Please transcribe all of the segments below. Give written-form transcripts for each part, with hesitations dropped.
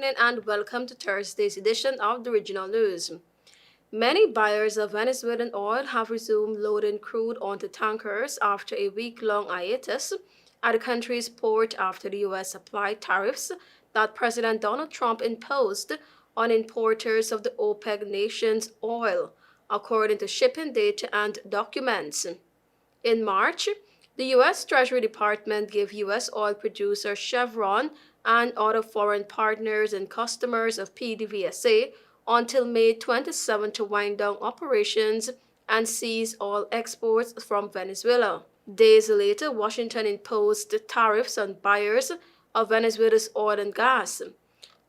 evening and welcome to Thursday's edition of the Regional News. Many buyers of Venezuelan oil have resumed loading crude onto tankers after a week-long hiatus at the country's port after the U.S. applied tariffs that President Donald Trump imposed on importers of the OPEC nations' oil, according to shipping data and documents. In March, the U.S. Treasury Department gave U.S. oil producer Chevron and other foreign partners and customers of PDVSA until May 27 to wind down operations and cease oil exports from Venezuela. Days later, Washington imposed tariffs on buyers of Venezuela's oil and gas.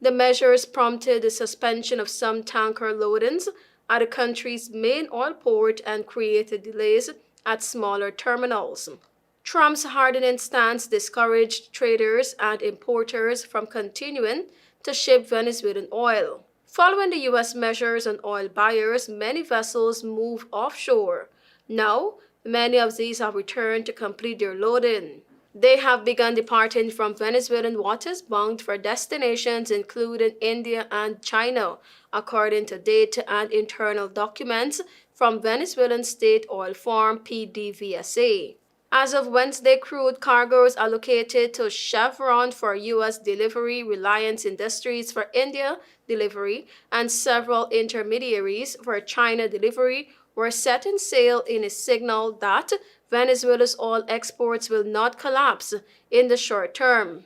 The measures prompted the suspension of some tanker loadings at the country's main oil port and created delays at smaller terminals. Trump's hardening stance discouraged traders and importers from continuing to ship Venezuelan oil. Following the U.S. measures on oil buyers, many vessels moved offshore. Now, many of these have returned to complete their loading. They have begun departing from Venezuelan waters bound for destinations including India and China, according to data and internal documents from Venezuelan state oil firm PDVSA. As of Wednesday, crude cargoes allocated to Chevron for U.S. delivery, Reliance Industries for India delivery, and several intermediaries for China delivery were setting sail in a signal that Venezuela's oil exports will not collapse in the short term.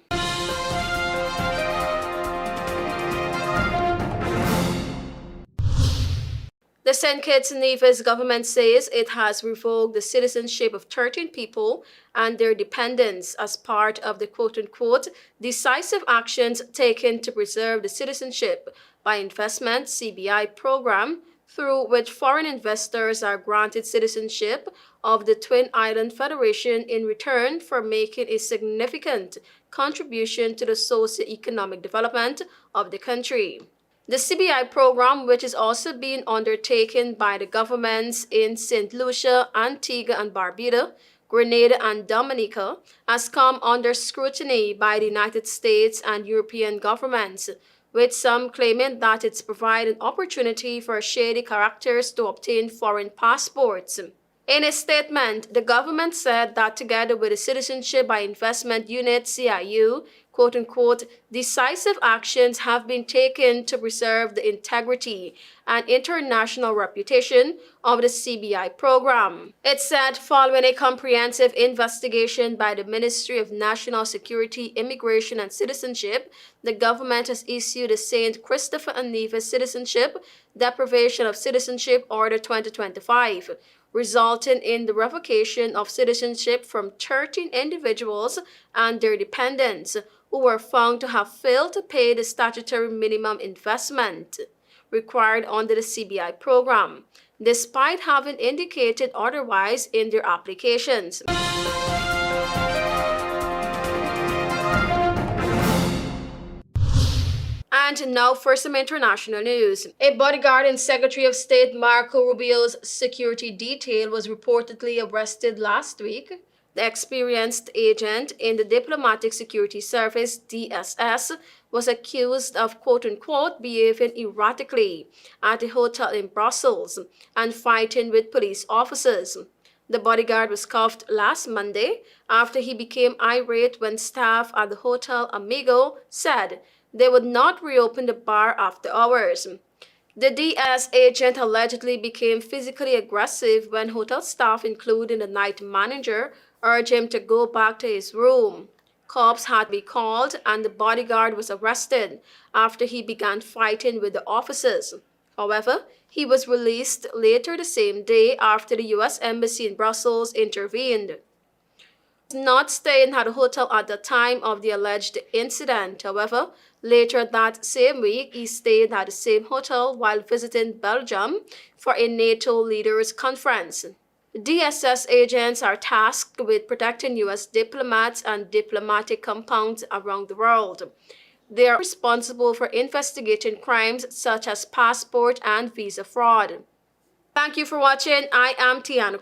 The St. Kitts and Nevis government says it has revoked the citizenship of 13 people and their dependents as part of the quote-unquote decisive actions taken to preserve the citizenship by investment (CBI) program through which foreign investors are granted citizenship of the Twin Island Federation in return for making a significant contribution to the socio-economic development of the country. The CBI program, which is also being undertaken by the governments in St. Lucia, Antigua and Barbuda, Grenada and Dominica, has come under scrutiny by the United States and European governments, with some claiming that it's providing opportunity for shady characters to obtain foreign passports. In a statement, the government said that together with the Citizenship by Investment Unit (CIU), quote-unquote, decisive actions have been taken to preserve the integrity and international reputation of the CBI program. It said following a comprehensive investigation by the Ministry of National Security, Immigration and Citizenship, the government has issued a St. Christopher and Nevis Citizenship Deprivation of Citizenship Order 2025, resulting in the revocation of citizenship from 13 individuals and their dependents who were found to have failed to pay the statutory minimum investment required under the CBI program, despite having indicated otherwise in their applications. And now for some international news. A bodyguard in Secretary of State Marco Rubio's security detail was reportedly arrested last week. The experienced agent in the Diplomatic Security Service, DSS, was accused of quote-unquote behaving erratically at a hotel in Brussels and fighting with police officers. The bodyguard was cuffed last Monday after he became irate when staff at the Hotel Amigo said they would not reopen the bar after hours. The DS agent allegedly became physically aggressive when hotel staff, including the night manager, urged him to go back to his room. Cops had to be called and the bodyguard was arrested after he began fighting with the officers. However, he was released later the same day after the U.S. Embassy in Brussels intervened. Not staying at a hotel at the time of the alleged incident. However, later that same week, he stayed at the same hotel while visiting Belgium for a NATO leaders conference. DSS agents are tasked with protecting U.S. diplomats and diplomatic compounds around the world. They are responsible for investigating crimes such as passport and visa fraud. Thank you for watching. I am TIANA.